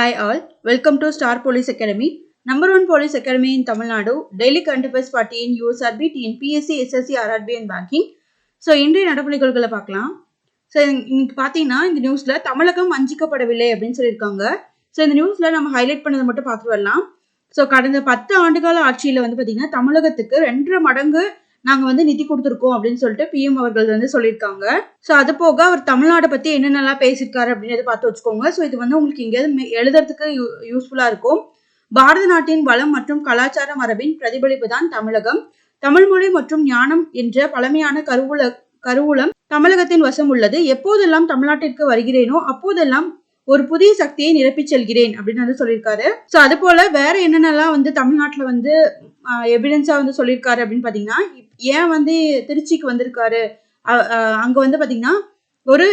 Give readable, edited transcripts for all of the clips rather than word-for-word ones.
Hi all, welcome to Star Police Academy, number one police academy in Tamil Nadu, daily current affairs party in USRB, TNPSC, SSC, RRB and banking. So, இன்றைய நடப்புகளை பார்க்கலாம். So இன்னைக்கு பார்த்தீங்கன்னா இந்த நியூஸ்ல தமிழகம் வஞ்சிக்கப்படவில்லை அப்படின்னு சொல்லியிருக்காங்க. So இந்த நியூஸ்ல நம்ம ஹைலைட் பண்ணதை மட்டும் பார்த்துட்டு வரலாம். ஸோ கடந்த 10 ஆண்டுகால ஆட்சியில் வந்து பார்த்தீங்கன்னா தமிழகத்துக்கு 2.5 மடங்கு நாங்கள் வந்து நிதி கொடுத்துருக்கோம் அப்படின்னு சொல்லிட்டு பிஎம் அவர்கள் வந்து சொல்லியிருக்காங்க. ஸோ அது போக அவர் தமிழ்நாடை பற்றி என்னென்னலாம் பேசியிருக்காரு அப்படின்றத பார்த்து வச்சுக்கோங்க. ஸோ இது வந்து உங்களுக்கு எங்கேயாவது எழுதுறதுக்கு யூஸ்ஃபுல்லாக இருக்கும். பாரத நாட்டின் வளம் மற்றும் கலாச்சார மரபின் பிரதிபலிப்பு தான் தமிழகம். தமிழ்மொழி மற்றும் ஞானம் என்ற பழமையான கருவூலம் தமிழகத்தின் வசம் உள்ளது. எப்போதெல்லாம் தமிழ்நாட்டிற்கு வருகிறேனோ அப்போதெல்லாம் ஒரு புதிய சக்தியை நிரப்பிச் செல்கிறேன் அப்படின்னு வந்து சொல்லியிருக்காரு. ஸோ அது போல வேற என்னென்னலாம் வந்து தமிழ்நாட்டில் வந்து எவிடன்ஸா வந்து சொல்லியிருக்காரு அப்படின்னு பார்த்தீங்கன்னா, ஏன் வந்து திருச்சிக்கு வந்திருக்காரு, அங்க வந்து பார்த்தீங்கன்னா ஒரு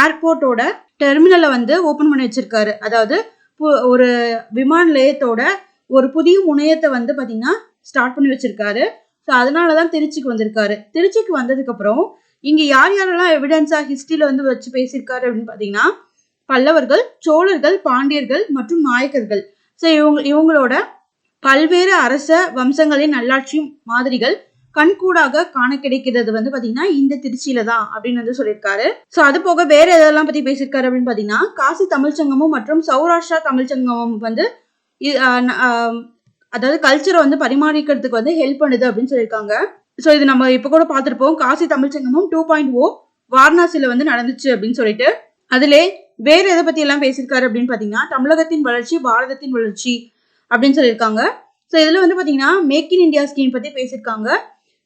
ஏர்போர்ட்டோட டெர்மினலை வந்து ஓப்பன் பண்ணி வச்சிருக்காரு. அதாவது ஒரு விமான நிலையத்தோட ஒரு புதிய முனையத்தை வந்து பார்த்தீங்கன்னா ஸ்டார்ட் பண்ணி வச்சிருக்காரு. ஸோ அதனாலதான் திருச்சிக்கு வந்திருக்காரு. திருச்சிக்கு வந்ததுக்கு அப்புறம் இங்க யாரெல்லாம் எவிடன்ஸா ஹிஸ்டரியில வந்து வச்சு பேசியிருக்காரு அப்படின்னு பாத்தீங்கன்னா, பல்லவர்கள், சோழர்கள், பாண்டியர்கள் மற்றும் நாயக்கர்கள். ஸோ இவங்களோட பல்வேறு அரச வம்சங்களின் நல்லாட்சி மாதிரிகள் கண்கூடாக காண கிடைக்கிறது வந்து பாத்தீங்கன்னா இந்த திருச்சியில தான் அப்படின்னு வந்து சொல்லியிருக்காரு. ஸோ அது போக வேற எதெல்லாம் பத்தி பேசியிருக்காரு அப்படின்னு பாத்தீங்கன்னா, காசி தமிழ்ச்சங்கமும் மற்றும் சௌராஷ்டிரா தமிழ்ச்சங்கமும் வந்து அதாவது கல்ச்சரை வந்து பரிமாறிக்கிறதுக்கு வந்து ஹெல்ப் பண்ணுது அப்படின்னு சொல்லியிருக்காங்க. ஸோ இது நம்ம இப்போ கூட பார்த்துருப்போம். காசி தமிழ்ச்சங்கமும் 2.0 வாரணாசியில வந்து நடந்துச்சு அப்படின்னு சொல்லிட்டு, அதிலே வேற எதை பத்தி எல்லாம் பேசியிருக்காரு அப்படின்னு பாத்தீங்கன்னா, தமிழகத்தின் வளர்ச்சி பாரதத்தின் வளர்ச்சி அப்படின்னு சொல்லியிருக்காங்க. ஸோ இதுல வந்து பாத்தீங்கன்னா மேக் இன் இந்தியா ஸ்கீம் பத்தி பேசியிருக்காங்க.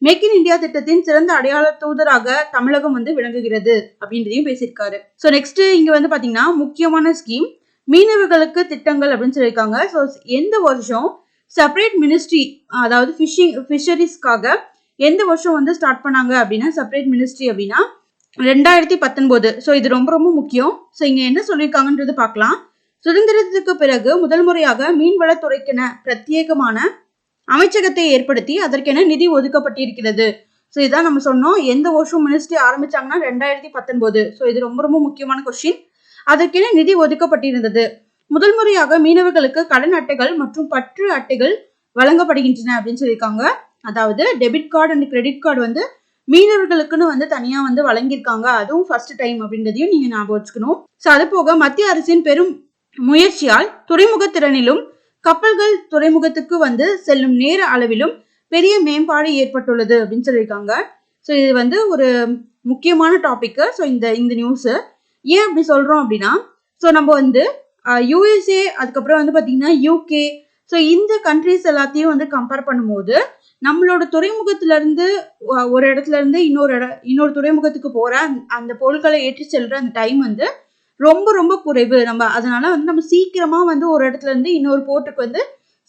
மேக் இன் இந்தியா திட்டத்தின் சிறந்த அடையாள தூதராக தமிழகம் வந்து விளங்குகிறது அப்படின்றதையும் பேசியிருக்காரு. ஸோ நெக்ஸ்ட் இங்க வந்து பாத்தீங்கன்னா முக்கியமான ஸ்கீம் மீனவர்களுக்கு திட்டங்கள் அப்படின்னு சொல்லியிருக்காங்க. ஸோ எந்த வருஷம் செப்பரேட் மினிஸ்ட்ரி, அதாவது ஃபிஷரிஸ்க்காக எந்த வருஷம் வந்து ஸ்டார்ட் பண்ணாங்க அப்படின்னா, செப்பரேட் மினிஸ்ட்ரி அப்படின்னா 2019. ஸோ இது ரொம்ப ரொம்ப முக்கியம். ஸோ இங்க என்ன சொல்லியிருக்காங்கன்றது பார்க்கலாம். சுதந்திரத்துக்கு பிறகு முதல் முறையாக மீன்வளத்துறைக்கென பிரத்யேகமான அமைச்சகத்தை ஏற்படுத்தி அதற்கென நிதி ஒதுக்கப்பட்டிருக்கிறது. ஸோ இதான் நம்ம சொன்னோம். எந்த வருஷம் மினிஸ்ட்ரி ஆரம்பிச்சாங்கன்னா 2019. ஸோ இது ரொம்ப ரொம்ப முக்கியமான கொஸ்டின். அதற்கென நிதி ஒதுக்கப்பட்டிருந்தது. முதல் முறையாக மீனவர்களுக்கு கடன் அட்டைகள் மற்றும் பற்று அட்டைகள் வழங்கப்படுகின்றன அப்படின்னு சொல்லியிருக்காங்க. அதாவது debit card and credit card வந்து மீனவர்களுக்குன்னு வந்து தனியா வந்து வழங்கியிருக்காங்க. அதுவும் ஃபர்ஸ்ட் டைம் அப்படின்றதையும் நீங்க ஞாபகம் வச்சுக்கணும். ஸோ அது போக மத்திய அரசின் பெரும் முயற்சியால் துறைமுக திறனிலும் கப்பல்கள் துறைமுகத்துக்கு வந்து செல்லும் நேர அளவிலும் பெரிய மேம்பாடு ஏற்பட்டுள்ளது அப்படின்னு சொல்லியிருக்காங்க. ஸோ இது வந்து ஒரு முக்கியமான டாபிக். ஸோ இந்த நியூஸ் ஏன் அப்படி சொல்றோம் அப்படின்னா, ஸோ நம்ம வந்து யூஎஸ்ஏ அதுக்கப்புறம் வந்து பாத்தீங்கன்னா யூகே, ஸோ இந்த கண்ட்ரிஸ் எல்லாத்தையும் வந்து கம்பேர் பண்ணும்போது நம்மளோட துறைமுகத்துல இருந்து ஒரு இடத்துல இருந்து இன்னொரு துறைமுகத்துக்கு போற அந்த பொருட்களை ஏற்றி செல்ற அந்த டைம் வந்து ரொம்ப ரொம்ப குறைவு. அதனால வந்து நம்ம சீக்கிரமா வந்து ஒரு இடத்துல இருந்து இன்னொரு போர்ட்டுக்கு வந்து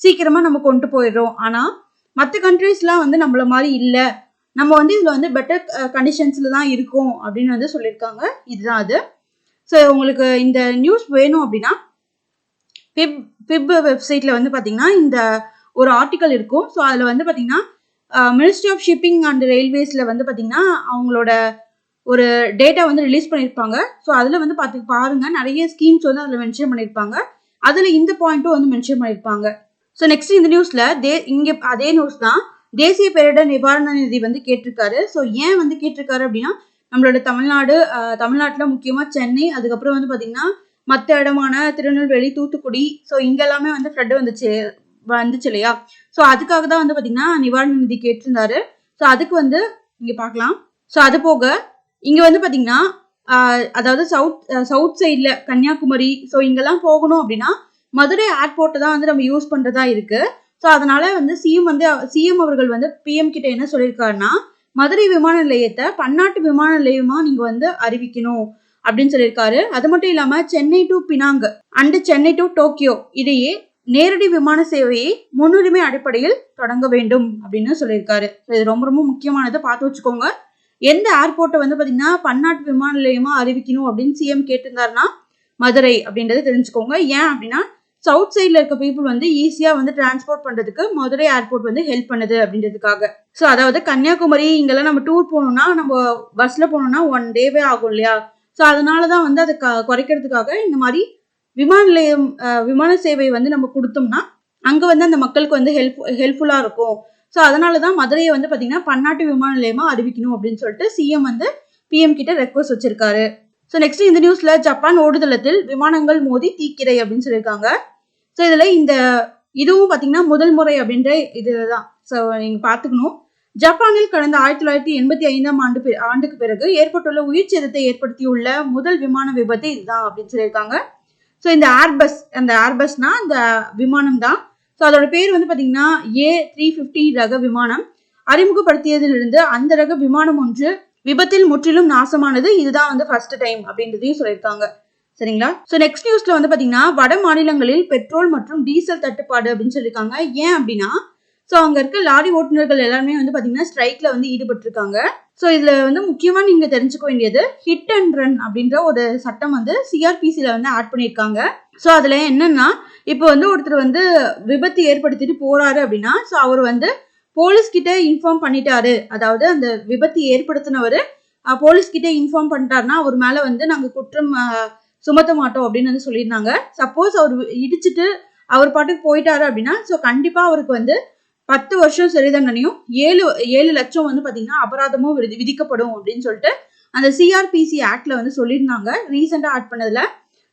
சீக்கிரமா நம்ம கொண்டு போயிடுறோம். ஆனா மற்ற கண்ட்ரிஸ்லாம் வந்து நம்மள மாதிரி இல்ல, நம்ம வந்து இதுல வந்து பெட்டர் கண்டிஷன்ஸ்ல தான் இருக்கும் அப்படின்னு வந்து சொல்லியிருக்காங்க. இதுதான் அது. ஸோ உங்களுக்கு இந்த நியூஸ் வேணும் அப்படின்னா பிப் வெப்சைட்ல வந்து பாத்தீங்கன்னா இந்த ஒரு ஆர்டிக்கல் இருக்கும். ஸோ அதுல வந்து பாத்தீங்கன்னா மினிஸ்ட்ரி ஆஃப் ஷிப்பிங் அண்ட் ரயில்வேஸ்ல வந்து பாத்தீங்கன்னா அவங்களோட ஒரு டேட்டா வந்து ரிலீஸ் பண்ணியிருப்பாங்க. ஸோ அதுல வந்து பாருங்க நிறைய ஸ்கீம்ஸ் வந்து அதுல மென்ஷன் பண்ணியிருப்பாங்க. அதுல இந்த பாயிண்ட்டும் வந்து மென்ஷன் பண்ணியிருப்பாங்க. ஸோ நெக்ஸ்ட் இந்த நியூஸ்ல இங்க அதே நியூஸ் தான், தேசிய பேரிடர் நிவாரண நிதி வந்து கேட்டிருக்காரு. ஸோ ஏன் வந்து கேட்டிருக்காரு அப்படின்னா, நம்மளோட தமிழ்நாட்டுல முக்கியமா சென்னை, அதுக்கப்புறம் வந்து பாத்தீங்கன்னா மற்ற இடமான திருநெல்வேலி, தூத்துக்குடி, ஸோ இங்க எல்லாமே வந்து ஃப்ளட் வந்துச்சு இல்லையா. ஸோ அதுக்காக தான் வந்து பாத்தீங்கன்னா நிவாரண நிதி கேட்டிருந்தாரு. ஸோ அதுக்கு வந்து இங்க பார்க்கலாம். ஸோ அது போக இங்க வந்து பாத்தீங்கன்னா அதாவது சவுத் சைட்ல கன்னியாகுமரி, ஸோ இங்கெல்லாம் போகணும் அப்படின்னா மதுரை ஏர்போர்ட்டை தான் வந்து நம்ம யூஸ் பண்றதா இருக்கு. ஸோ அதனால வந்து சிஎம் அவர்கள் வந்து பிஎம் கிட்ட என்ன சொல்லியிருக்காருன்னா, மதுரை விமான நிலையத்தை பன்னாட்டு விமான நிலையமா நீங்க வந்து அறிவிக்கணும் அப்படின்னு சொல்லியிருக்காரு. அது மட்டும் இல்லாம Chennai to Penang and Chennai to Tokyo இடையே நேரடி விமான சேவையை முன்னுரிமை அடிப்படையில் தொடங்க வேண்டும் அப்படின்னு சொல்லியிருக்காரு. இது ரொம்ப ரொம்ப முக்கியமானதை பார்த்து வச்சுக்கோங்க. எந்த ஏர்போர்ட்டை வந்து பாத்தீங்கன்னா பன்னாட்டு விமான நிலையமா அறிவிக்கணும் அப்படின்னு சிஎம் கேட்டிருந்தாருன்னா மதுரை அப்படின்றத தெரிஞ்சுக்கோங்க. ஏன் அப்படின்னா சவுத் சைட்ல இருக்க பீப்புள் வந்து ஈஸியா வந்து டிரான்ஸ்போர்ட் பண்றதுக்கு மதுரை ஏர்போர்ட் வந்து ஹெல்ப் பண்ணுது அப்படின்றதுக்காக. ஸோ அதாவது கன்னியாகுமரி இங்கெல்லாம் நம்ம டூர் போகணும்னா நம்ம பஸ்ல போனோம்னா 1 டேவே ஆகும் இல்லையா. ஸோ அதனாலதான் வந்து அதை குறைக்கிறதுக்காக இந்த மாதிரி விமான நிலையம் விமான சேவை வந்து நம்ம கொடுத்தோம்னா அங்க வந்து அந்த மக்களுக்கு வந்து ஹெல்ப்ஃபுல்லா இருக்கும். ஸோ அதனாலதான் மதுரையை வந்து பாத்தீங்கன்னா பன்னாட்டு விமான நிலையமா அறிவிக்கணும் அப்படின்னு சொல்லிட்டு சிஎம் வந்து பிஎம் கிட்ட ரெக்வஸ்ட் வச்சிருக்காரு. ஸோ நெக்ஸ்ட் இந்த நியூஸ்ல ஜப்பான் ஓடுதளத்தில் விமானங்கள் மோதி தீக்கிரை அப்படின்னு சொல்லியிருக்காங்க. ஸோ இதுல இதுவும் பாத்தீங்கன்னா முதல் முறை அப்படின்ற இதுதான். ஸோ நீங்க பாத்துக்கணும். ஜப்பானில் கடந்த 1985 ஆண்டுக்கு பிறகு ஏற்பட்டுள்ள உயிர் சேதத்தை ஏற்படுத்தியுள்ள முதல் விமான விபத்து இதுதான் அப்படின்னு சொல்லியிருக்காங்க. ஸோ இந்த ஏர்பஸ்னா இந்த விமானம் தான். ஸோ அதோட பேர் வந்து பாத்தீங்கன்னா A350 ரக விமானம். அறிமுகப்படுத்தியதிலிருந்து அந்த ரக விமானம் ஒன்று விபத்தில் முற்றிலும் நாசமானது இதுதான் வந்து ஃபர்ஸ்ட் டைம் அப்படின்றதையும் சொல்லியிருக்காங்க. சரிங்களா? ஸோ நெக்ஸ்ட் நியூஸ்ல வந்து பாத்தீங்கன்னா வட மாநிலங்களில் பெட்ரோல் மற்றும் டீசல் தட்டுப்பாடு அப்படின்னு சொல்லியிருக்காங்க. ஏன் அப்படின்னா ஸோ அங்க இருக்க லாரி ஓட்டுநர்கள் எல்லாருமே வந்து பாத்தீங்கன்னா ஸ்ட்ரைக்ல வந்து ஈடுபட்டு இருக்காங்க. ஸோ இதுல வந்து முக்கியமா நீங்க தெரிஞ்சுக்க வேண்டியது ஹிட் அண்ட் ரன் அப்படின்ற ஒரு சட்டம் வந்து சிஆர்பிசில வந்து ஆட் பண்ணியிருக்காங்க. ஸோ அதுல என்னன்னா இப்போ வந்து ஒருத்தர் வந்து விபத்து ஏற்படுத்திட்டு போறாரு அப்படின்னா ஸோ அவர் வந்து போலீஸ் கிட்ட இன்ஃபார்ம் பண்ணிட்டாரு. அதாவது அந்த விபத்து ஏற்படுத்தினவர் போலீஸ் கிட்ட இன்ஃபார்ம் பண்ணிட்டாருன்னா அவர் மேல வந்து நாங்க குற்றம் சுமத்த மாட்டோம் அப்படின்னு வந்து சொல்லியிருந்தாங்க. சப்போஸ் அவர் இடிச்சுட்டு அவர் பாட்டுக்கு போயிட்டாரு அப்படின்னா ஸோ கண்டிப்பா அவருக்கு வந்து 10 வருஷம் சிறை தண்டனையும் 7 லட்சம் வந்து பாத்தீங்கன்னா அபராதமும் விதிக்கப்படும் அப்படின்னு சொல்லிட்டு அந்த சிஆர்பிசி ஆக்ட்ல வந்து சொல்லியிருந்தாங்க ரீசெண்டா ஆட் பண்ணதுல.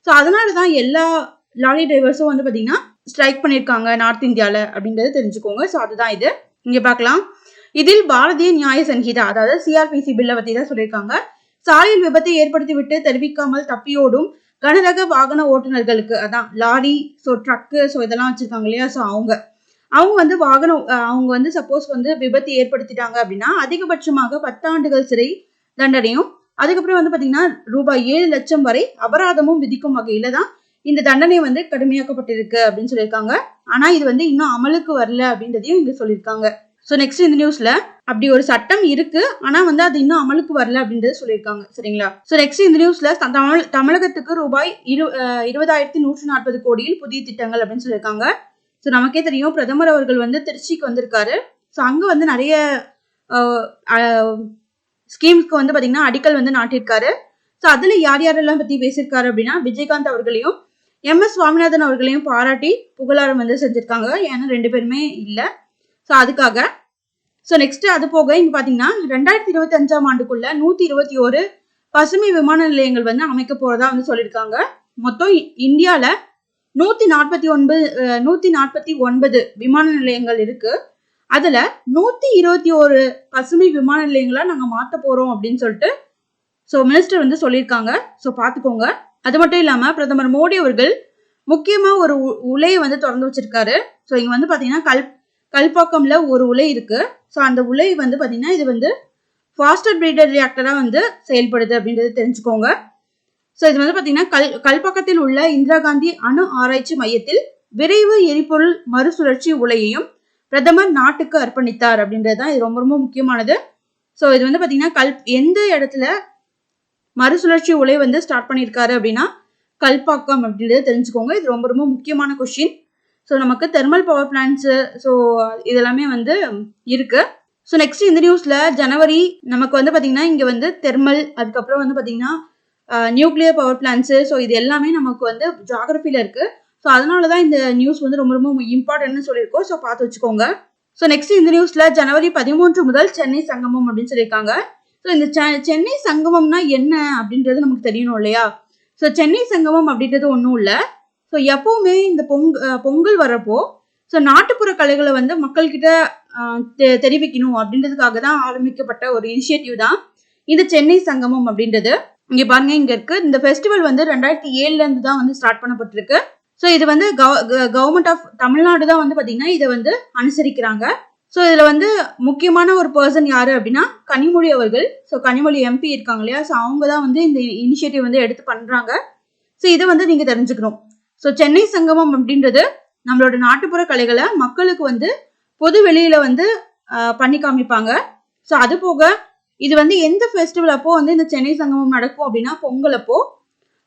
ஸோ அதனாலதான் எல்லா லாரி டிரைவர்ஸும் வந்து பாத்தீங்கன்னா ஸ்ட்ரைக் பண்ணியிருக்காங்க நார்த் இந்தியால அப்படின்றது தெரிஞ்சுக்கோங்க. ஸோ அதுதான் இது இங்க பார்க்கலாம். இதில் பாரதிய நியாய சங்கீதா அதாவது சிஆர்பிசி பில்லை பத்தி தான் சொல்லியிருக்காங்க. சாலையில் விபத்தை ஏற்படுத்தி விட்டு தெரிவிக்காமல் தப்பியோடும் கனரக வாகன ஓட்டுநர்களுக்கு அதான் லாரி ஸோ ட்ரக்கு ஸோ இதெல்லாம் வச்சிருக்காங்க இல்லையா. ஸோ அவங்க வந்து அவங்க வந்து சப்போஸ் வந்து விபத்து ஏற்படுத்திட்டாங்க அப்படின்னா அதிகபட்சமாக 10 ஆண்டுகள் சிறை தண்டனையும் அதுக்கப்புறம் வந்து பாத்தீங்கன்னா ரூபாய் 7 லட்சம் வரை அபராதமும் விதிக்கும் வகையில தான் இந்த தண்டனை வந்து கடுமையாக்கப்பட்டிருக்கு அப்படின்னு சொல்லியிருக்காங்க. ஆனா இது வந்து இன்னும் அமலுக்கு வரல அப்படின்றதையும் இங்க சொல்லியிருக்காங்க. ஸோ நெக்ஸ்ட் இந்த நியூஸ்ல அப்படி ஒரு சட்டம் இருக்கு ஆனா வந்து அது இன்னும் அமலுக்கு வரல அப்படின்றது சொல்லியிருக்காங்க. சரிங்களா? ஸோ நெக்ஸ்ட் இந்த நியூஸ்ல தமிழகத்துக்கு ரூபாய் 20,140 கோடியில் புதிய திட்டங்கள் அப்படின்னு சொல்லியிருக்காங்க. ஸோ நமக்கே தெரியும் பிரதமர் அவர்கள் வந்து திருச்சிக்கு வந்திருக்காரு. ஸோ அங்க வந்து நிறைய ஸ்கீம்ஸ்க்கு வந்து பாத்தீங்கன்னா அடிக்கல் வந்து நாட்டிருக்காரு. ஸோ அதுல யாரெல்லாம் பத்தி பேசியிருக்காரு அப்படின்னா விஜயகாந்த் அவர்களையும் MS சுவாமிநாதன் அவர்களையும் பாராட்டி புகழாரம் வந்து செஞ்சிருக்காங்க. ஏன்னா 2 பேருமே இல்லை. ஸோ அதுக்காக ஸோ நெக்ஸ்ட் அது போக இங்க பாத்தீங்கன்னா 2025 ஆண்டுக்குள்ள 121 பசுமை விமான நிலையங்கள் வந்து அமைக்க போறதா வந்து சொல்லியிருக்காங்க. மொத்தம் இந்தியால 149 விமான நிலையங்கள் இருக்கு. அதுல 121 பசுமை விமான நிலையங்களா நாங்க மாத்த போறோம் அப்படின்னு சொல்லிட்டு ஸோ மினிஸ்டர் வந்து சொல்லியிருக்காங்க. ஸோ பாத்துக்கோங்க. அது மட்டும் இல்லாம பிரதமர் மோடி அவர்கள் முக்கியமா ஒரு உலையை வந்து திறந்து வச்சிருக்காரு. ஸோ இங்க வந்து பாத்தீங்கன்னா கல்பாக்கம்ல ஒரு உலை இருக்கு. ஸோ அந்த உலை வந்து பாத்தீங்கன்னா இது வந்து ஃபாஸ்டர் பிரீடர் ரியாக்டரா வந்து செயல்படுது அப்படின்றது தெரிஞ்சுக்கோங்க. ஸோ இது வந்து பாத்தீங்கன்னா கல்பாக்கத்தில் உள்ள இந்திரா காந்தி அணு ஆராய்ச்சி மையத்தில் விரைவு எரிபொருள் மறுசுழற்சி உலையையும் பிரதமர் நாட்டுக்கு அர்ப்பணித்தார் அப்படின்றதுதான் இது ரொம்ப ரொம்ப முக்கியமானது. ஸோ இது வந்து பாத்தீங்கன்னா எந்த இடத்துல மறுசுழற்சி உலை வந்து ஸ்டார்ட் பண்ணியிருக்காரு அப்படின்னா கல்பாக்கம் அப்படின்றத தெரிஞ்சுக்கோங்க. இது ரொம்ப ரொம்ப முக்கியமான கொஸ்டின். ஸோ நமக்கு தெர்மல் பவர் பிளான்ஸ் ஸோ இதெல்லாமே வந்து இருக்கு. ஸோ நெக்ஸ்ட் இந்த நியூஸ்ல ஜனவரி நமக்கு வந்து பாத்தீங்கன்னா இங்க வந்து தெர்மல் அதுக்கப்புறம் வந்து பாத்தீங்கன்னா நியூக்ளியர் பவர் பிளான்ஸ் ஸோ இது எல்லாமே நமக்கு வந்து ஜியாகிரபில இருக்கு. ஸோ அதனாலதான் இந்த நியூஸ் வந்து ரொம்ப ரொம்ப இம்பார்ட்டன்ட்னு சொல்லியிருக்கோம். ஸோ பார்த்து வச்சுக்கோங்க. ஸோ நெக்ஸ்ட் இந்த நியூஸ்ல ஜனவரி 13 முதல் சென்னை சங்கமம் அப்படின்னு சொல்லியிருக்காங்க. ஸோ இந்த சென்னை சங்கமம்னா என்ன அப்படின்றது நமக்கு தெரியணும் இல்லையா. ஸோ சென்னை சங்கமம் அப்படின்றது ஒன்றும் இல்லை. ஸோ எப்பவுமே இந்த பொங்கல் வரப்போ ஸோ நாட்டுப்புற கலைகளை வந்து மக்கள்கிட்ட தெரிவிக்கணும் அப்படின்றதுக்காக தான் ஆரம்பிக்கப்பட்ட ஒரு இனிஷியேட்டிவ் தான் இந்த சென்னை சங்கமம் அப்படின்றது. இங்க பாருங்க இங்க இருக்கு. இந்த ஃபெஸ்டிவல் வந்து 2007 இருந்து தான் வந்து ஸ்டார்ட் பண்ணப்பட்டிருக்கு. ஸோ இது வந்து கவர்மெண்ட் ஆஃப் தமிழ்நாடு தான் வந்து பாத்தீங்கன்னா இதை வந்து அனுசரிக்கிறாங்க. ஸோ இதுல வந்து முக்கியமான ஒரு பர்சன் யாரு அப்படின்னா கனிமொழி அவர்கள். ஸோ கனிமொழி MP இருக்காங்க இல்லையா. ஸோ அவங்க தான் வந்து இந்த இனிஷியேட்டிவ் வந்து எடுத்து பண்றாங்க. ஸோ இதை வந்து நீங்க தெரிஞ்சுக்கணும். ஸோ சென்னை சங்கமம் அப்படின்றது நம்மளோட நாட்டுப்புற கலைகளை மக்களுக்கு வந்து பொது வெளியில வந்து பண்ணி காமிப்பாங்க. ஸோ அது போக இது வந்து எந்த ஃபெஸ்டிவல் அப்போ வந்து இந்த சென்னை சங்கமம் நடக்கும் அப்படின்னா பொங்கல் அப்போ.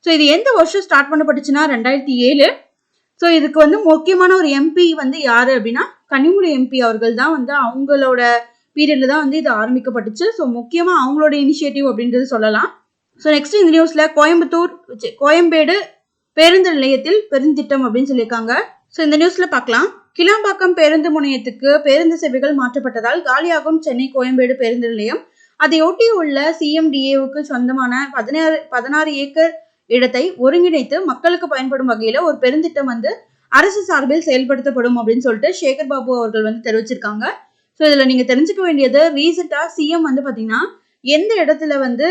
ஸோ இது எந்த வருஷம் ஸ்டார்ட் பண்ணப்பட்டுச்சுன்னா 2007. ஸோ இதுக்கு வந்து முக்கியமான ஒரு MP வந்து யாரு அப்படின்னா கனிமொழி MP அவர்கள் தான் வந்து அவங்களோட பீரியட்ல தான் வந்து இது ஆரம்பிக்கப்பட்டுச்சு. ஸோ முக்கியமா அவங்களோட இனிஷியேட்டிவ் அப்படின்றது சொல்லலாம். ஸோ நெக்ஸ்ட் இந்த நியூஸ்ல கோயம்பேடு பேருந்து நிலையத்தில் பெருந்திட்டம் அப்படின்னு சொல்லியிருக்காங்க. ஸோ இந்த நியூஸ்ல பார்க்கலாம். கிளாம்பாக்கம் பேருந்து முனையத்துக்கு பேருந்து சேவைகள் மாற்றப்பட்டதால் காலியாகும் சென்னை கோயம்பேடு பேருந்து நிலையம். அதையொட்டி உள்ள சிஎம்டிஏவுக்கு சொந்தமான 16 ஏக்கர் இடத்தை ஒருங்கிணைத்து மக்களுக்கு பயன்படும் வகையில ஒரு பெருந்திட்டம் வந்து அரசு சார்பில் செயல்படுத்தப்படும் அப்படின்னு சொல்லிட்டு சேகர் பாபு அவர்கள் வந்து தெரிவிச்சிருக்காங்க. ஸோ இதுல நீங்க தெரிஞ்சுக்க வேண்டியது, ரீசெண்டா சிஎம் வந்து பாத்தீங்கன்னா எந்த இடத்துல வந்து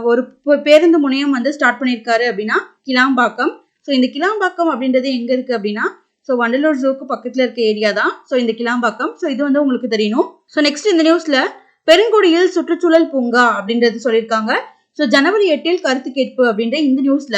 ஒரு பேருந்து முனையம் வந்து ஸ்டார்ட் பண்ணியிருக்காரு அப்படின்னா கிளாம்பாக்கம். ஸோ இந்த கிளாம்பாக்கம் அப்படின்றது எங்க இருக்கு அப்படின்னா, ஸோ வண்டலூர் ஜூக்கு பக்கத்துல இருக்க ஏரியா தான் ஸோ இந்த கிளாம்பாக்கம். ஸோ இது வந்து உங்களுக்கு தெரியணும். ஸோ நெக்ஸ்ட் இந்த நியூஸ்ல பெருங்குடியில் சுற்றுச்சூழல் பூங்கா அப்படின்றது சொல்லியிருக்காங்க. ஸோ ஜனவரி 8 கருத்து கேட்பு அப்படின்ற இந்த நியூஸ்ல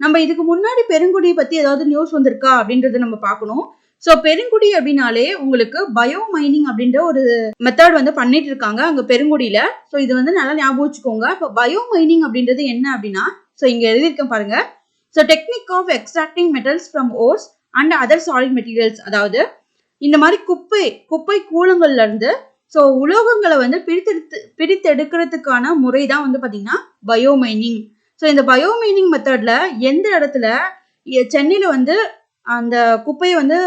நம்ம இதுக்கு முன்னாடி பெருங்குடியை பத்தி ஏதாவது நியூஸ் வந்திருக்கா அப்படின்றத நம்ம பார்க்கணும். ஸோ பெருங்குடி அப்படின்னாலே உங்களுக்கு பயோ மைனிங் அப்படின்ற ஒரு மெத்தட் வந்து பண்ணிட்டு இருக்காங்க அங்க பெருங்குடியில. ஸோ இது வந்து நல்லா ஞாபகம் வச்சுக்கோங்க. இப்போ பயோ மைனிங் அப்படின்றது என்ன அப்படின்னா, ஸோ இங்க எழுதியிருக்கேன் பாருங்க. So technique of extracting metals from ores and other solid materials. அதாவது இந்த மாதிரி குப்பை கூலங்கள்ல இருந்து ஸோ உலோகங்களை வந்து பிரித்தெடுக்கிறதுக்கான முறை தான் வந்து பாத்தீங்கன்னா பயோ மைனிங். ஸோ இந்த பயோ மைனிங் மெத்தட்ல எந்த இடத்துல சென்னையில வந்து அந்த குப்பையை வந்து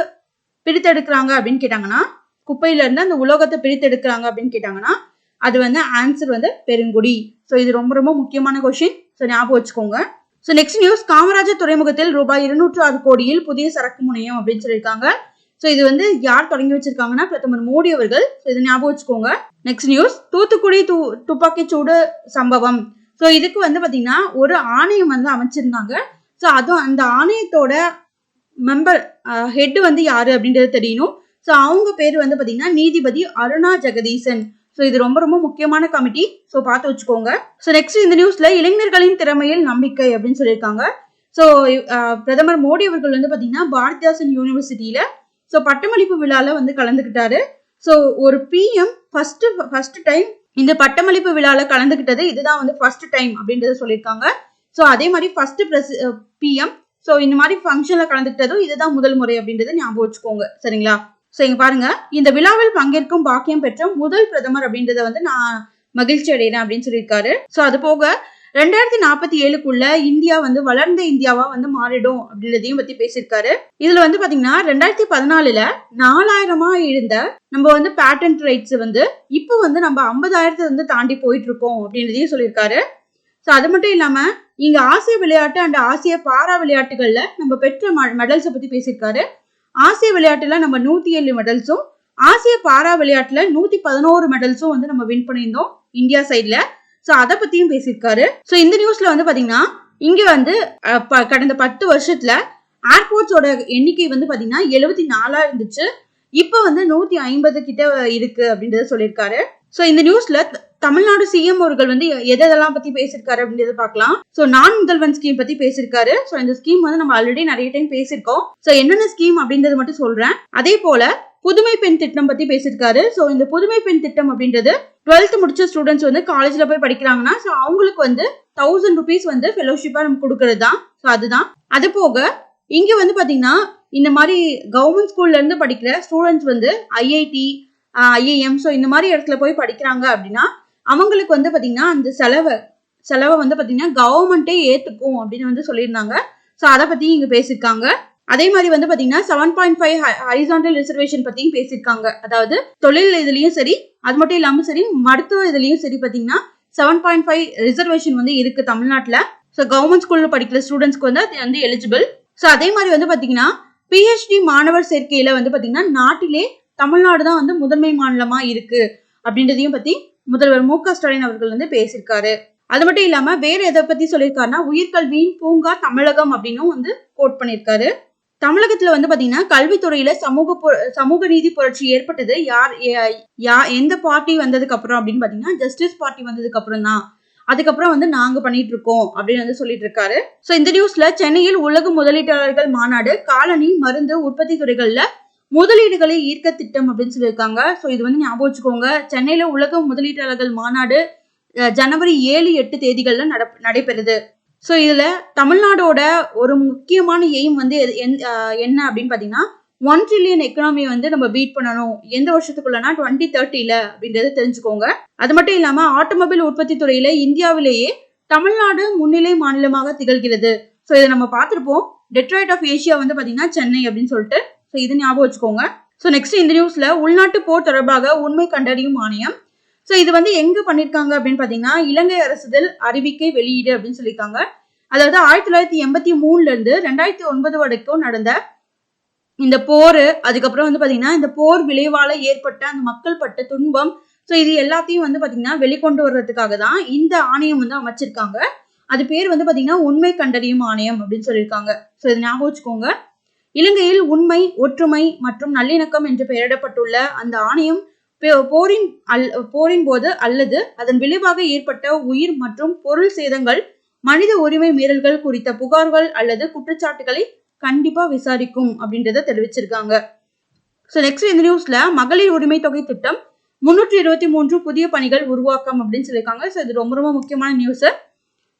பிரித்தெடுக்கிறாங்க அப்படின்னு கேட்டாங்கன்னா, குப்பையில இருந்து அந்த உலோகத்தை பிரித்தெடுக்கிறாங்க அப்படின்னு கேட்டாங்கன்னா அது வந்து ஆன்சர் வந்து பெருங்குடி. ஸோ இது ரொம்ப ரொம்ப முக்கியமான கொஸ்டின். ஸோ ஞாபகம் வச்சுக்கோங்க. ஸோ நெக்ஸ்ட் நியூஸ், காமராஜர் துறைமுகத்தில் ரூபாய் 206 கோடியில் புதிய சரக்கு முனையம் அப்படின்னு சொல்லியிருக்காங்க. ஸோ இது வந்து யார் தொடங்கி வச்சிருக்காங்கன்னா பிரதமர் மோடி அவர்கள். ஸோ இது ஞாபகம் வச்சுக்கோங்க. நெக்ஸ்ட் நியூஸ், தூத்துக்குடி துப்பாக்கிச்சூடு சம்பவம். ஸோ இதுக்கு வந்து பாத்தீங்கன்னா ஒரு ஆணையம் வந்து அமைச்சிருந்தாங்க. ஸோ அதுவும் அந்த ஆணையத்தோட மெம்பர் ஹெட் வந்து யாரு அப்படின்றது தெரியணும். ஸோ அவங்க பேர் வந்து பாத்தீங்கன்னா நீதிபதி அருணா ஜெகதீசன். ஸோ இது ரொம்ப ரொம்ப முக்கியமான கமிட்டி. ஸோ பார்த்து வச்சுக்கோங்க. ஸோ நெக்ஸ்ட் இந்த நியூஸ்ல இளைஞர்களின் திறமையில் நம்பிக்கை அப்படின்னு சொல்லியிருக்காங்க. ஸோ பிரதமர் மோடி அவர்கள் வந்து பாத்தீங்கன்னா பாரதிதாசன் யூனிவர்சிட்டியில ஸோ பட்டமளிப்பு விழால வந்து கலந்துக்கிட்டாரு. ஸோ ஒரு பிஎம் ஃபர்ஸ்ட் டைம் இந்த பட்டமளிப்பு விழால கலந்துக்கிட்டது இதுதான் வந்து ஃபர்ஸ்ட் டைம் அப்படின்றத சொல்லியிருக்காங்க. ஸோ அதே மாதிரி ஃபர்ஸ்ட் பிஎம் ஸோ இந்த மாதிரி ஃபங்க்ஷன்ல கலந்துக்கிட்டதும் இதுதான் முதல் முறை அப்படின்றத ஞாபகம் வச்சுக்கோங்க. சரிங்களா? ஸோ இங்க பாருங்க, இந்த விழாவில் பங்கேற்கும் பாக்கியம் பெற்ற முதல் பிரதமர் அப்படின்றத வந்து நான் மகிழ்ச்சி அடைகிறேன் அப்படின்னு சொல்லியிருக்காரு. ஸோ அது போக 2047க்குள்ள இந்தியா வந்து வளர்ந்த இந்தியாவா வந்து மாறிடும் அப்படின்றதையும் பத்தி பேசியிருக்காரு. இதுல வந்து பாத்தீங்கன்னா 2014 4000 இருந்த நம்ம வந்து பேட்டன்ட் ரைட்ஸ் வந்து இப்போ வந்து நம்ம 50,000 வந்து தாண்டி போயிட்டு இருக்கோம் அப்படின்றதையும் சொல்லியிருக்காரு. ஸோ அது மட்டும் இல்லாம இங்க ஆசிய விளையாட்டு அண்ட் ஆசிய பாரா விளையாட்டுகள்ல நம்ம பெற்ற மெடல்ஸை பத்தி பேசியிருக்காரு. ஆசிய விளையாட்டுல நம்ம 107 மெடல்ஸும் ஆசிய பாரா விளையாட்டுல 111 மெடல்ஸும் வந்து நம்ம வின் பண்ணியிருந்தோம் இந்தியா சைட்ல. ஸோ அதை பத்தியும் பேசியிருக்காரு. ஸோ இந்த நியூஸ்ல வந்து பாத்தீங்கன்னா இங்க வந்து கடந்த 10 வருஷத்துல ஏர்போர்ட்ஸோட எண்ணிக்கை வந்து பாத்தீங்கன்னா 74 இருந்துச்சு. இப்போ வந்து 150 கிட்ட இருக்கு அப்படின்றத சொல்லியிருக்காரு. ஸோ இந்த நியூஸ்ல தமிழ்நாடு சிஎம் அவர்கள் வந்து எதெல்லாம் பத்தி பேசியிருக்காரு அப்படின்றத பார்க்கலாம். ஸோ நான் முதல்வன் ஸ்கீம் பத்தி பேசியிருக்காரு. ஸோ இந்த ஸ்கீம் வந்து நம்ம ஆல்ரெடி நிறைய டைம் பேசியிருக்கோம். ஸோ என்னென்ன ஸ்கீம் அப்படின்றது மட்டும் சொல்றேன். அதே போல புதுமை பெண் திட்டம் பத்தி பேசியிருக்காரு. ஸோ இந்த புதுமை பெண் திட்டம் அப்படின்றது 12th முடிச்ச ஸ்டூடெண்ட்ஸ் வந்து காலேஜ்ல போய் படிக்கிறாங்கன்னா ஸோ அவங்களுக்கு வந்து 1000 rupees வந்து ஃபெலோஷிப்பா நம்ம கொடுக்கறது தான். ஸோ அதுதான். அது போக இங்க வந்து பாத்தீங்கன்னா இந்த மாதிரி கவர்மெண்ட் ஸ்கூல்ல இருந்து படிக்கிற ஸ்டூடெண்ட்ஸ் வந்து ஐஐடி ஐஏஎம் ஸோ இந்த மாதிரி இடத்துல போய் படிக்கிறாங்க அப்படின்னா அவங்களுக்கு வந்து பாத்தீங்கன்னா அந்த செலவை வந்து பாத்தீங்கன்னா கவர்மெண்டே ஏத்துக்கும் அப்படின்னு வந்து சொல்லியிருந்தாங்க. ஸோ அதை பத்தி இங்க பேசியிருக்காங்க. அதே மாதிரி வந்து பாத்தீங்கன்னா 7.5 ஹரிசாண்டல் ரிசர்வேஷன் பத்தியும் பேசியிருக்காங்க. அதாவது தொழில் இதுலயும் சரி, அது மட்டும் இல்லாம சரி, மருத்துவ இதுலயும் சரி பாத்தீங்கன்னா 7.5 ரிசர்வேஷன் வந்து இருக்கு தமிழ்நாட்டுல. ஸோ கவர்மெண்ட் ஸ்கூல்ல படிக்கிற ஸ்டூடெண்ட்ஸ்க்கு வந்து அது வந்து எலிஜிபிள். ஸோ அதே மாதிரி வந்து பாத்தீங்கன்னா பிஹெச்டி மாணவர் சேர்க்கையில வந்து பாத்தீங்கன்னா நாட்டிலே தமிழ்நாடு தான் வந்து முதன்மை மாநிலமா இருக்கு அப்படின்றதையும் பத்தி முதல்வர் மு க ஸ்டாலின் அவர்கள் வந்து பேசியிருக்காரு. அது மட்டும் இல்லாம வேற எதை பத்தி சொல்லியிருக்காருன்னா உயிர்கல்வியின் பூங்கா தமிழகம் அப்படின்னு வந்து கோட் பண்ணியிருக்காரு. தமிழகத்துல வந்து பாத்தீங்கன்னா கல்வித்துறையில சமூக நீதி புரட்சி ஏற்பட்டது எந்த பார்ட்டி வந்ததுக்கு அப்புறம் அப்படின்னு பாத்தீங்கன்னா ஜஸ்டிஸ் பார்ட்டி வந்ததுக்கு அப்புறம் தான். அதுக்கப்புறம் வந்து நாங்க பண்ணிட்டு இருக்கோம் அப்படின்னு வந்து சொல்லிட்டு இருக்காரு. சோ இந்த நியூஸ்ல சென்னையில் உலக முதலீட்டாளர்கள் மாநாடு, காலனி, மருந்து உற்பத்தி துறைகள்ல முதலீடுகளை ஈர்க்க திட்டம் அப்படின்னு சொல்லியிருக்காங்க. ஸோ இது வந்து ஞாபகம் வச்சுக்கோங்க. சென்னையில உலக முதலீட்டாளர்கள் மாநாடு ஜனவரி 7-8 தேதிகள்ல நடைபெறுது. ஸோ இதுல தமிழ்நாடோட ஒரு முக்கியமான எய்ம் வந்து என்ன அப்படின்னு பாத்தீங்கன்னா 1 trillion எக்கனாமியை வந்து நம்ம பீட் பண்ணணும். எந்த வருஷத்துக்குள்ளனா 2030 அப்படின்றத தெரிஞ்சுக்கோங்க. அது மட்டும் இல்லாம ஆட்டோமொபைல் உற்பத்தி துறையில இந்தியாவிலேயே தமிழ்நாடு முன்னிலை மாநிலமாக திகழ்கிறது. ஸோ இதை நம்ம பார்த்துருப்போம். டெட்ராய்ட் ஆஃப் ஏஷியா வந்து பாத்தீங்கன்னா சென்னை அப்படின்னு சொல்லிட்டு. ஸோ இது ஞாபகம் வச்சுக்கோங்க. ஸோ நெக்ஸ்ட் இந்த நியூஸ்ல உள்நாட்டு போர் தொடர்பாக உண்மை கண்டறியும் ஆணையம். ஸோ இது வந்து எங்க பண்ணிருக்காங்க அப்படின்னு பாத்தீங்கன்னா இலங்கை அரசுதல் அறிவிக்கை வெளியீடு அப்படின்னு சொல்லியிருக்காங்க. அதாவது 1983 இருந்து 2009 வரைக்கும் நடந்த இந்த போர், அதுக்கப்புறம் வந்து பாத்தீங்கன்னா இந்த போர் விளைவால ஏற்பட்ட அந்த மக்கள் பட்ட துன்பம், ஸோ இது எல்லாத்தையும் வந்து பாத்தீங்கன்னா வெளிக்கொண்டு வர்றதுக்காக தான் இந்த ஆணையம் வந்து அமைச்சிருக்காங்க. அது பேர் வந்து பாத்தீங்கன்னா உண்மை கண்டறியும் ஆணையம் அப்படின்னு சொல்லியிருக்காங்க. ஸோ இது ஞாபகம் வச்சுக்கோங்க. இலங்கையில் உண்மை, ஒற்றுமை மற்றும் நல்லிணக்கம் என்று பெயரிடப்பட்டுள்ள அந்த ஆணையம் போரின் போது அல்லது அதன் விளைவாக ஏற்பட்ட உயிர் மற்றும் பொருள் சேதங்கள், மனித உரிமை மீறல்கள் குறித்த புகார்கள் அல்லது குற்றச்சாட்டுகளை கண்டிப்பா விசாரிக்கும் அப்படின்றத தெரிவிச்சிருக்காங்க. ஸோ நெக்ஸ்ட் இந்த நியூஸ்ல மகளிர் உரிமை தொகை திட்டம் 323 புதிய பணிகள் உருவாக்கம் அப்படின்னு சொல்லியிருக்காங்க. ஸோ இது ரொம்ப ரொம்ப முக்கியமான நியூஸ்.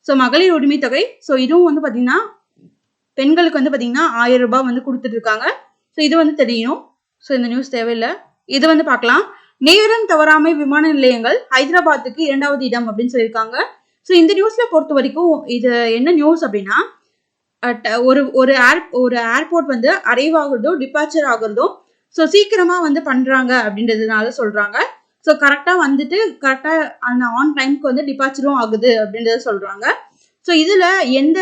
ஸோ மகளிர் உரிமை தொகை, ஸோ இதுவும் வந்து பாத்தீங்கன்னா பெண்களுக்கு வந்து பாத்தீங்கன்னா 1000 ரூபாய் வந்து கொடுத்துட்டு இருக்காங்க. ஸோ இது வந்து தெரியணும். ஸோ இந்த நியூஸ் தேவையில்லை. இது வந்து பார்க்கலாம். நேரம் தவறாமை விமான நிலையங்கள் ஹைதராபாத்துக்கு 2வது இடம் அப்படின்னு சொல்லியிருக்காங்க. ஸோ இந்த நியூஸ்ல பொறுத்த வரைக்கும் இது என்ன நியூஸ் அப்படின்னா, ஒரு ஏர்போர்ட் வந்து அரைவ் ஆகுறதோ டிபார்ச்சர் ஆகுறதோ ஸோ சீக்கிரமா வந்து பண்றாங்க அப்படின்றதுனால சொல்றாங்க. ஸோ கரெக்டா வந்துட்டு கரெக்டா அந்த ஆன் டைம்க்கு வந்து டிபார்ச்சரும் ஆகுது அப்படின்றத சொல்றாங்க. ஸோ இதுல எந்த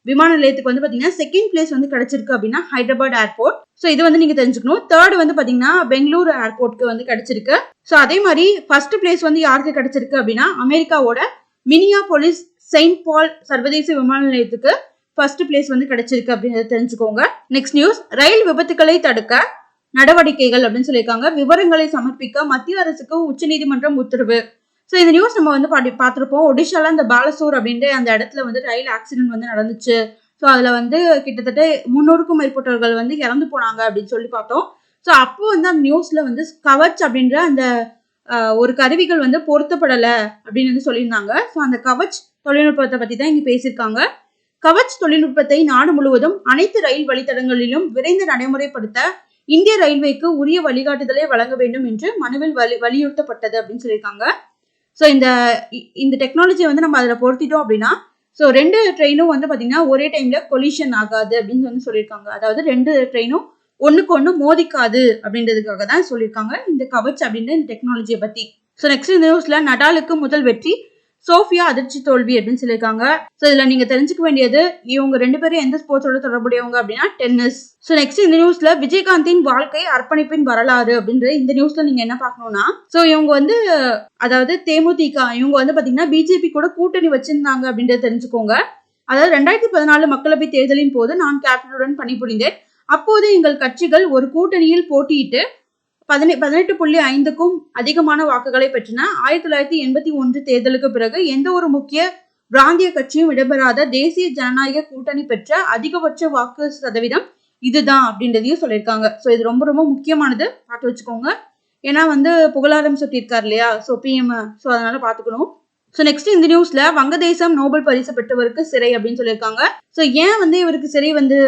விமான நிலையத்துக்கு வந்து பாத்தீங்கன்னா செகண்ட் பிளேஸ் வந்து கிடைச்சிருக்கு அப்படின்னா ஹைதராபாத் ஏர்போர்ட். ஸோ இது வந்து நீங்க தெரிஞ்சுக்கணும். தேர்ட் வந்து பாத்தீங்கன்னா பெங்களூரு ஏர்போர்ட்க்கு வந்து கிடைச்சிருக்கு. ஸோ அதே மாதிரி ஃபர்ஸ்ட் பிளேஸ் வந்து யாருக்கு கிடைச்சிருக்கு அப்படின்னா அமெரிக்காவோட மினியாபோலிஸ் செயின்ட் பால் சர்வதேச விமான நிலையத்துக்கு ஃபர்ஸ்ட் பிளேஸ் வந்து கிடைச்சிருக்கு அப்படின்றத தெரிஞ்சுக்கோங்க. நெக்ஸ்ட் நியூஸ், ரயில் விபத்துக்களை தடுக்க நடவடிக்கைகள் அப்படின்னு சொல்லியிருக்காங்க. விவரங்களை சமர்ப்பிக்க மத்திய அரசுக்கு உச்சநீதிமன்றம் உத்தரவு. ஸோ இந்த நியூஸ் நம்ம வந்து பார்த்துருப்போம். ஒடிஷால இந்த பாலசூர் அப்படின்ற அந்த இடத்துல வந்து ரயில் ஆக்சிடென்ட் வந்து நடந்துச்சு. ஸோ அதுல வந்து கிட்டத்தட்ட 300க்கும் மேற்பட்டவர்கள் வந்து இறந்து போனாங்க அப்படின்னு சொல்லி பார்த்தோம். ஸோ அப்போ வந்து அந்த நியூஸ்ல வந்து கவச் அப்படின்ற அந்த ஒரு கருவிகள் வந்து பொருத்தப்படலை அப்படின்னு வந்து சொல்லியிருந்தாங்க. ஸோ அந்த கவச் தொழில்நுட்பத்தை பத்தி தான் இங்க பேசியிருக்காங்க. கவச் தொழில்நுட்பத்தை நாடு முழுவதும் அனைத்து ரயில் வழித்தடங்களிலும் விரைந்து நடைமுறைப்படுத்த இந்திய ரயில்வேக்கு உரிய வழிகாட்டுதலை வழங்க வேண்டும் என்று மனுவில் வலியுறுத்தப்பட்டது அப்படின்னு சொல்லியிருக்காங்க. ஸோ இந்த டெக்னாலஜியை வந்து நம்ம அதில் பொருத்திட்டோம் அப்படின்னா ஸோ 2 ட்ரெயினும் வந்து பார்த்தீங்கன்னா ஒரே டைம்ல கொலிஷன் ஆகாது அப்படின்னு வந்து சொல்லியிருக்காங்க. அதாவது 2 ட்ரெயினும் ஒன்றுக்கு ஒன்று மோதிக்காது அப்படின்றதுக்காக தான் சொல்லியிருக்காங்க இந்த கவச் அப்படின்ற இந்த டெக்னாலஜியை பத்தி. ஸோ நெக்ஸ்ட் இந்த நியூஸ்ல நடாலுக்கு முதல் வெற்றி, சோஃபியா அதிர்ச்சி தோல்வி அப்படின்னு சொல்லியிருக்காங்க. ஸோ இதுல நீங்க தெரிஞ்சுக்க வேண்டியது இவங்க 2 பேரும் எந்த ஸ்போர்ட்ஸோட தொடர்புடையவங்க அப்படின்னா டென்னிஸ். ஸோ நெக்ஸ்ட் இந்த நியூஸ்ல விஜயகாந்தின் வாழ்க்கை அர்ப்பணிப்பின் வரலாறு அப்படின்ற இந்த நியூஸ்ல நீங்க என்ன பார்க்கணும்னா, ஸோ இவங்க வந்து அதாவது தேமுதிக இவங்க வந்து பாத்தீங்கன்னா பிஜேபி கூட கூட்டணி வச்சிருந்தாங்க அப்படின்றத தெரிஞ்சுக்கோங்க. அதாவது 2014 மக்களவை தேர்தலின் போது நான் கேப்டனுடன் பணிபுரிந்தேன். அப்போது எங்கள் கட்சிகள் ஒரு கூட்டணியில் போட்டியிட்டு 18.5க்கும் அதிகமான வாக்குகளை பெற்றன. 1981 தேர்தலுக்கு பிறகு எந்த ஒரு முக்கிய பிராந்திய கட்சியும் இடம்பெறாத தேசிய ஜனநாயக கூட்டணி பெற்ற அதிகபட்ச வாக்கு சதவீதம் இதுதான் அப்படின்றதையும் சொல்லியிருக்காங்க. ஸோ இது ரொம்ப ரொம்ப முக்கியமானது, பார்த்து வச்சுக்கோங்க. ஏன்னா வந்து புகழாரம் சுட்டியிருக்காரு இல்லையா, ஸோ பிஎம், ஸோ அதனால பார்த்துக்கணும். ஸோ நெக்ஸ்ட் இந்த நியூஸ்ல வங்கதேசம் நோபல் பரிசு பெற்றவருக்கு சிறை அப்படின்னு சொல்லியிருக்காங்க. ஸோ ஏன் வந்து இவருக்கு சிறை வந்து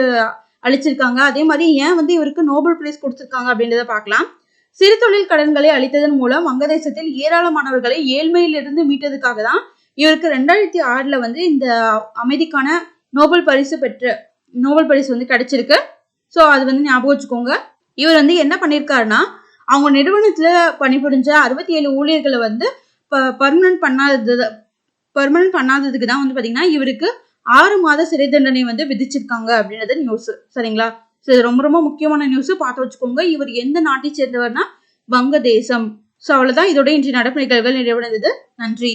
அளிச்சிருக்காங்க, அதே மாதிரி ஏன் வந்து இவருக்கு நோபல் பிரைஸ் கொடுத்திருக்காங்க அப்படின்றத பார்க்கலாம். சிறு தொழில் கடன்களை அளித்ததன் மூலம் வங்கதேசத்தில் ஏராளமானவர்களை ஏழ்மையிலிருந்து மீட்டதுக்காக தான் இவருக்கு 2006 வந்து இந்த அமைதிக்கான நோபல் பரிசு வந்து கிடைச்சிருக்கு. ஸோ அது வந்து ஞாபகம் வச்சுக்கோங்க. இவர் வந்து என்ன பண்ணியிருக்காருன்னா, அவங்க நிறுவனத்துல பணிபுரிஞ்ச 67 ஊழியர்களை வந்து பர்மனன்ட் பண்ணாததுக்கு தான் வந்து பாத்தீங்கன்னா இவருக்கு 6 மாத சிறை தண்டனை வந்து விதிச்சிருக்காங்க அப்படின்றது நியூஸ். சரிங்களா? ஸோ இது ரொம்ப ரொம்ப முக்கியமான நியூஸ், பார்த்து வச்சுக்கோங்க. இவர் எந்த நாட்டை சேர்ந்தவர்னா வங்கதேசம். ஸோ அவ்வளவுதான், இதோட இன்றைய நடப்பு நிகழ்வுகள் நிறைவடைந்தது. நன்றி.